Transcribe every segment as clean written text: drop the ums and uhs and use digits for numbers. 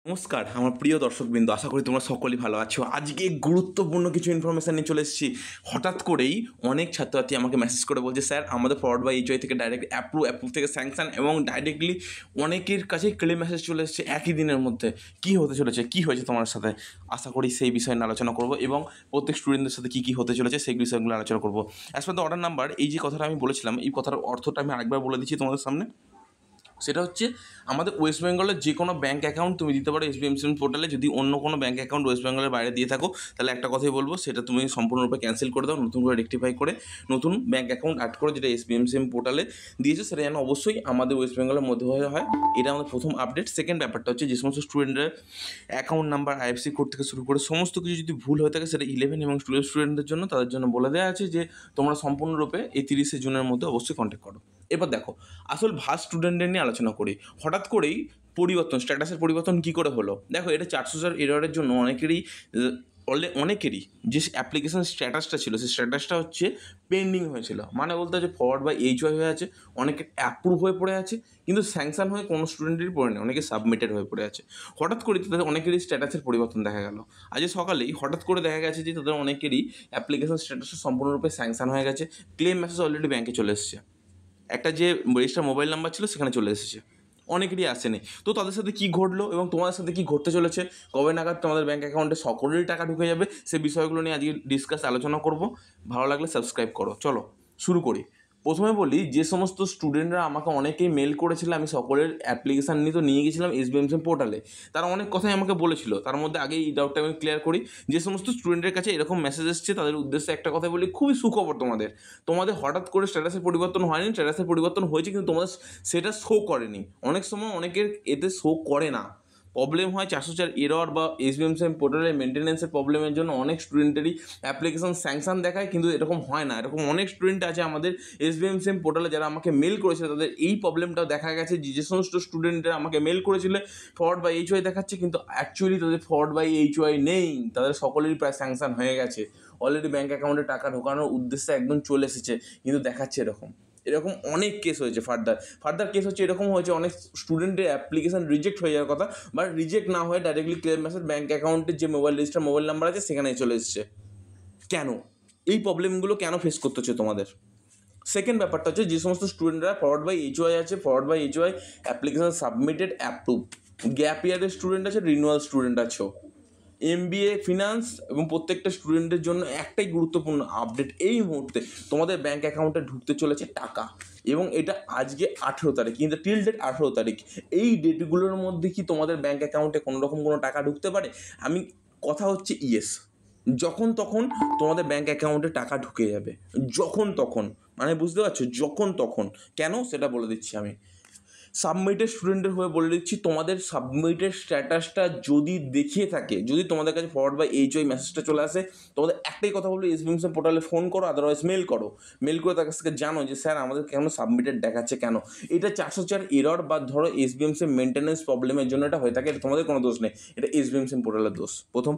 নমস্কার আমার প্রিয় দর্শকবৃন্দ, আশা করি তোমরা সকলেই ভালো আছো। আজকে গুরুত্বপূর্ণ কিছু ইনফরমেশান নিয়ে চলে এসেছি। হঠাৎ করেই অনেক ছাত্রছাত্রী আমাকে মেসেজ করে বলছে, স্যার আমাদের ফরওয়ার্ড বাই এইচওয়াই থেকে ডাইরেক্ট অ্যাপ্রুভ থেকে স্যাংশন, এবং ডাইরেক্টলি অনেকের কাছেই ক্লেম মেসেজ চলে এসেছে একই দিনের মধ্যে। কী হতে চলেছে, কী হয়েছে তোমার সাথে, আশা করি সেই বিষয়ে নিয়ে আলোচনা করবো এবং প্রত্যেক স্টুডেন্টদের সাথে কী কী হতে চলেছে সেই বিষয়গুলো আলোচনা করবো। As per the order number, এই যে কথাটা আমি বলেছিলাম, এই কথার অর্থটা আমি আরেকবার বলে দিচ্ছি তোমাদের সামনে। সেটা হচ্ছে, আমাদের ওয়েস্ট বেঙ্গলের যে কোনো ব্যাঙ্ক অ্যাকাউন্ট তুমি দিতে পারো এসবিএমসিএম পোর্টালে। যদি অন্য কোনো ব্যাঙ্ক অ্যাকাউন্ট ওয়েস্ট বেঙ্গলের বাইরে দিয়ে থাকো, তাহলে একটা কথাই বলবো, সেটা তুমি সম্পূর্ণরূপে ক্যান্সেল করে দাও, নতুন করে রেকটিফাই করে নতুন ব্যাঙ্ক অ্যাকাউন্ট অ্যাড করো, যেটা এসবিএমসিএম পোর্টালে দিয়েছে সেটা যেন অবশ্যই আমাদের ওয়েস্ট বেঙ্গলের মধ্যে হয়। এটা আমাদের প্রথম আপডেট। সেকেন্ড ব্যাপারটা হচ্ছে, যে সমস্ত স্টুডেন্টরা অ্যাকাউন্ট নাম্বার, আইএফসি কোড থেকে শুরু করে সমস্ত কিছু যদি ভুল হয়ে থাকে, সেটা 11 এবং 12 স্টুডেন্টদের জন্য, তাদের জন্য বলে দেওয়া আছে যে তোমরা সম্পূর্ণরূপে এই 30শে জুনের মধ্যে অবশ্যই কন্ট্যাক্ট করো। এবার দেখো, আসল ভাস স্টুডেন্টদের নিয়ে আলোচনা করি। হঠাৎ করেই পরিবর্তন, স্ট্যাটাসের পরিবর্তন কী করে হলো? দেখো, এটা 404 এররের জন্য অনেকেরই যে অ্যাপ্লিকেশন স্ট্যাটাসটা ছিল, সেই স্ট্যাটাসটা হচ্ছে পেন্ডিং হয়েছিল। মানে বলতে হচ্ছে ফরওয়ার্ড বাই এইচওয়াই হয়ে আছে, অনেকে অ্যাপ্রুভ হয়ে পড়ে আছে, কিন্তু স্যাংশন হয়ে কোনো স্টুডেন্টেরই পড়ে নেই, অনেকে সাবমিটেড হয়ে পড়ে আছে। হঠাৎ করে তাদের অনেকেরই স্ট্যাটাসের পরিবর্তন দেখা গেল। আজ সকালেই হঠাৎ করে দেখা গেছে যে তাদের অনেকেরই অ্যাপ্লিকেশন স্ট্যাটাসটা সম্পূর্ণরূপে স্যাংশন হয়ে গেছে, ক্লেম মেসেজ অলরেডি ব্যাঙ্কে চলে এসেছে, একটা যে রেজিস্টার মোবাইল নাম্বার ছিল সেখানে চলে এসেছে, অনেকেরই আসেনি। তো তাদের সাথে কী ঘটলো এবং তোমাদের সাথে কী ঘটতে চলেছে, কবে নাগাদ তোমাদের ব্যাঙ্ক অ্যাকাউন্টে সকলেরই টাকা ঢুকে যাবে, সে বিষয়গুলো নিয়ে আজকে আলোচনা করব। ভালো লাগলে সাবস্ক্রাইব করো। চলো শুরু করি। প্রথমে বলি, যে সমস্ত স্টুডেন্টরা আমাকে অনেকেই মেল করেছিল, আমি সকলের অ্যাপ্লিকেশান নিয়ে তো নিয়ে গেছিলাম এসবিএমসিএম পোর্টালে, তারা অনেক কথাই আমাকে বলেছিল। তার মধ্যে আগেই এই ডাউটটা আমি ক্লিয়ার করি, যে সমস্ত স্টুডেন্টের কাছে এরকম মেসেজ এসছে, তাদের উদ্দেশ্যে একটা কথা বলি, খুবই সুখবর তোমাদের হঠাৎ করে স্ট্যাটাসের পরিবর্তন হয়নি, স্ট্যাটাসের পরিবর্তন হয়েছে, কিন্তু তোমাদের সেটা শো করেনি। অনেক সময় অনেকের এতে শো করে না, প্রবলেম হয় 404 এরর বা এসবিএমসিএম পোর্টালের মেনটেন্যান্সের প্রবলেমের জন্য অনেক স্টুডেন্টেরই অ্যাপ্লিকেশন স্যাংশন দেখায়, কিন্তু এরকম হয় না। এরকম অনেক স্টুডেন্ট আছে আমাদের এসবিএমসিএম পোর্টালে যারা আমাকে মেল করেছিল, তাদের এই প্রবলেমটাও দেখা গেছে। যে সমস্ত স্টুডেন্টরা আমাকে মেল করেছিল ফরওয়ার্ড বাই এইচওয়াই দেখাচ্ছে, কিন্তু অ্যাকচুয়ালি তাদের ফরওয়ার্ড বাই এইচওয়াই নেই, তাদের সকলেরই প্রায় স্যাংশন হয়ে গেছে, অলরেডি ব্যাঙ্ক অ্যাকাউন্টে টাকা ঢোকানোর উদ্দেশ্যে একদম চলে এসেছে, কিন্তু দেখাচ্ছে এরকম অনেক কেস হয়েছে। ফার্দার কেস হচ্ছে, এরকম হয়েছে অনেক স্টুডেন্টের অ্যাপ্লিকেশান রিজেক্ট হয়ে যাওয়ার কথা, বাট রিজেক্ট না হয়ে ডাইরেক্টলি ক্লেম মেসেজ ব্যাঙ্ক অ্যাকাউন্টের যে রেজিস্টার মোবাইল নাম্বার আছে সেখানে চলে এসেছে। কেন এই প্রবলেমগুলো কেন ফেস করতে হচ্ছে তোমাদের? সেকেন্ড ব্যাপারটা হচ্ছে, যে সমস্ত স্টুডেন্টরা ফরওয়ার্ড বাই এইচওয়াই আছে, forward by HOI application submitted approve, gap ইয়ারের স্টুডেন্ট আছে, রিনিউয়াল স্টুডেন্ট আছো, এমবিএ ফিনান্স, এবং প্রত্যেকটা স্টুডেন্টের জন্য একটাই গুরুত্বপূর্ণ আপডেট, এই মুহূর্তে তোমাদের ব্যাঙ্ক অ্যাকাউন্টে ঢুকতে চলেছে টাকা, এবং এটা আজকে 18 তারিখ, কিন্তু টিল ডেট 18 তারিখ। এই ডেটগুলোর মধ্যে কি তোমাদের ব্যাঙ্ক অ্যাকাউন্টে কোনো রকম কোনো টাকা ঢুকতে পারে? আমি কথা হচ্ছে ইয়েস, যখন তখন তোমাদের ব্যাঙ্ক অ্যাকাউন্টে টাকা ঢুকে যাবে, যখন তখন, মানে বুঝতে পারছো, যখন তখন। কেন সেটা বলে দিচ্ছি আমি। সাবমিটেড স্টুডেন্টের হয়ে বলে দিচ্ছি, তোমাদের সাবমিটেড স্ট্যাটাসটা যদি দেখিয়ে থাকে, যদি তোমাদের কাছে ফরওয়ার্ড বাই এইচওয়াই মেসেজটা চলে আসে, তোমাদের একটাই কথা বলবো, এসবিএমসিএম পোর্টালে ফোন করো, আদারওয়াইজ মেল করে তার কাছ থেকে জানো যে স্যার আমাদের কেন সাবমিটেড দেখাচ্ছে কেন। এটা 404 এরর বা ধরো এসবিএমসিএম মেনটেন্যান্স প্রবলেমের জন্য এটা হয়ে থাকে, এটা তোমাদের কোনো দোষ নেই, এটা এসবিএমসিএম পোর্টালের দোষ প্রথম।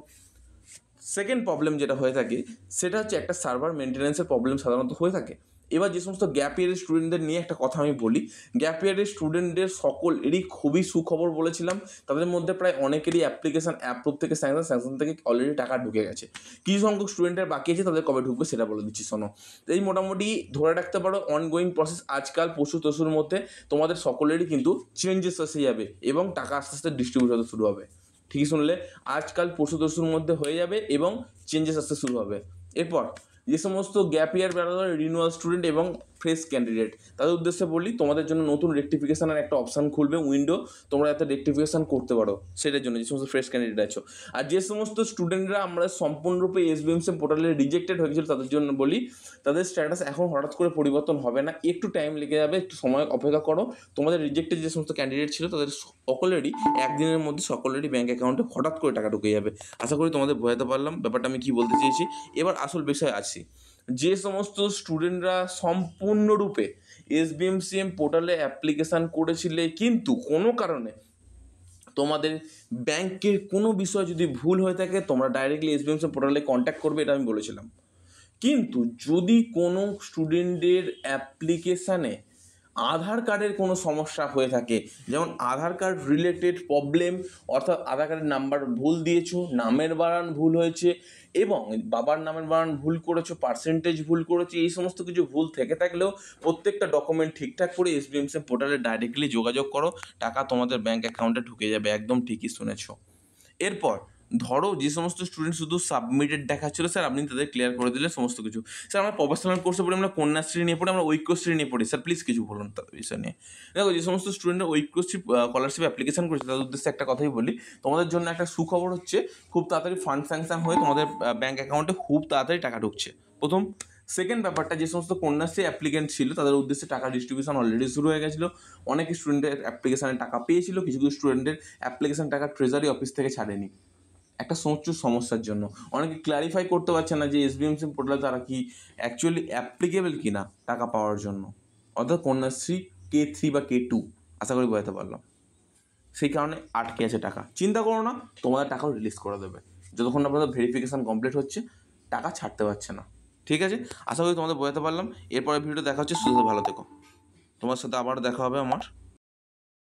সেকেন্ড প্রবলেম যেটা হয়ে থাকে, সেটা হচ্ছে একটা সার্ভার মেনটেন্যান্সের প্রবলেম সাধারণত হয়ে থাকে। এবার যে সমস্ত গ্যাপ ইয়ারের স্টুডেন্টদের নিয়ে একটা কথা আমি বলি, গ্যাপ ইয়ারের স্টুডেন্টদের সকলেরই খুবই সুখবর বলেছিলাম, তাদের মধ্যে প্রায় অনেকেরই অ্যাপ্লিকেশান অ্যাপ্রুভ থেকে স্যাংশন থেকে অলরেডি টাকা ঢুকে গেছে। কিছু সংখ্যক স্টুডেন্টের বাকি আছে, তাদের কবে ঢুকবে সেটা বলে দিচ্ছি শোনো। এই মোটামুটি ধরে রাখতে পারো অনগোয়িং প্রসেস, আজকাল পরশু তরশুর মধ্যে তোমাদের সকলেরই কিন্তু চেঞ্জেস এসে যাবে এবং টাকা আস্তে আস্তে ডিস্ট্রিবিউট হতে শুরু হবে। ঠিকই শুনলে, আজকাল পরশু তরশুর মধ্যে হয়ে যাবে এবং চেঞ্জেস আসতে শুরু হবে। এরপর যে সমস্ত গ্যাপ ইয়ার বেড়ানোর রিনিউয়াল স্টুডেন্ট এবং ফ্রেশ ক্যান্ডিডেট, তাদের উদ্দেশ্যে বলি, তোমাদের জন্য নতুন রেকটিফিকেশানের একটা অপশান খুলবে উইন্ডো, তোমরা এত রেকটিফিকেশান করতে পারো, সেটার জন্য যে সমস্ত ফ্রেশ ক্যান্ডিডেট আছো। আর যে সমস্ত স্টুডেন্টরা আমরা সম্পূর্ণরূপে এসবিএমসিএম পোর্টালে রিজেক্টেড হয়ে গেছিল, তাদের জন্য বলি, তাদের স্ট্যাটাস এখন হঠাৎ করে পরিবর্তন হবে না, একটু টাইম লেগে যাবে, একটু সময় অপেক্ষা করো। তোমাদের রিজেক্টেড যে সমস্ত ক্যান্ডিডেট ছিল, তাদের সকলেরই একদিনের মধ্যে সকলেরই ব্যাঙ্ক অ্যাকাউন্টে হঠাৎ করে টাকা ঢুকে যাবে। আশা করি তোমাদের বোঝাতে পারলাম ব্যাপারটা আমি কী বলতে চেয়েছি। এবার আসল বিষয় আসি, যে সমস্ত স্টুডেন্টরা সম্পূর্ণরূপে এসবিএমসিএম পোর্টালে অ্যাপ্লিকেশান করেছিলে, কিন্তু কোনো কারণে তোমাদের ব্যাংকের কোনো বিষয় যদি ভুল হয়ে থাকে, তোমরা ডাইরেক্টলি এসবিএমসিএম পোর্টালে কন্ট্যাক্ট করবে, এটা আমি বলেছিলাম। কিন্তু যদি কোনো স্টুডেন্টের অ্যাপ্লিকেশানে আধার কার্ডের কোনো সমস্যা হয়ে থাকে, যেমন আধার কার্ড রিলেটেড প্রবলেম, অর্থাৎ আধার কার্ডের নাম্বার ভুল দিয়েছো, নামের বানান ভুল হয়েছে এবং বাবার নামের বানান ভুল করেছো, পার্সেন্টেজ ভুল করেছো, এই সমস্ত কিছু ভুল থেকে থাকলেও প্রত্যেকটা ডকুমেন্ট ঠিকঠাক করে এসবিএমসি পোর্টালে ডাইরেক্টলি যোগাযোগ করো, টাকা তোমাদের ব্যাঙ্ক অ্যাকাউন্টে ঢুকে যাবে। একদম ঠিকই শুনেছো। এরপর ধরো যে সমস্ত স্টুডেন্ট শুধু সাবমিটেড দেখাচ্ছিল, স্যার আপনি তাদের ক্লিয়ার করে দিলে সমস্ত কিছু। স্যার আমরা প্রফেশনাল কোর্সে পড়ি, আমরা কন্যাশ্রী নিয়ে পড়ি, আমরা ঐক্যশ্রী নিয়ে পড়ি, স্যার প্লিজ কিছু বলুন তার বিষয় নিয়ে। দেখো যে সমস্ত স্টুডেন্টরা ঐক্যশ্রী স্কলারশিপ অ্যাপ্লিকেশন করেছে তাদের উদ্দেশ্যে একটা কথাই বলি, তোমাদের জন্য একটা সুখবর হচ্ছে খুব তাড়াতাড়ি ফান্ড স্যাংশন হয়ে তোমাদের ব্যাঙ্ক অ্যাকাউন্টে খুব তাড়াতাড়ি টাকা ঢুকছে, প্রথম। সেকেন্ড ব্যাপারটা, যে সমস্ত কন্যাশ্রী অ্যাপ্লিকেন্ট ছিল তাদের উদ্দেশ্যে টাকা ডিস্ট্রিবিউশন অলরেডি শুরু হয়ে গেছিলো। অনেক স্টুডেন্টের অ্যাপ্লিকেশানে টাকা পেয়েছিল, কিছু কিছু স্টুডেন্টের অ্যাপ্লিকেশান টাকা ট্রেজারি অফিস থেকে ছাড়েনি একটা প্রচুর সমস্যার জন্য। অনেকে ক্ল্যারিফাই করতে পারছে না যে এসবিএমসি পোর্টালে তারা কি অ্যাকচুয়ালি অ্যাপ্লিকেবল কিনা টাকা পাওয়ার জন্য, অর্থাৎ কন্যাশ্রী K3 বা K2। আশা করি বোঝাতে পারলাম। সেই কারণে আটকে আছে টাকা। চিন্তা করো না, তোমাদের টাকাও রিলিজ করে দেবে যতক্ষণ না পর্যন্ত ভেরিফিকেশান কমপ্লিট হচ্ছে, টাকা ছাড়তে পারছে না। ঠিক আছে, আশা করি তোমাদের বোঝাতে পারলাম। এরপরে ভিডিও দেখা হচ্ছে, সুস্থ ভালো থেকো। তোমার সাথে আবার দেখা হবে আমার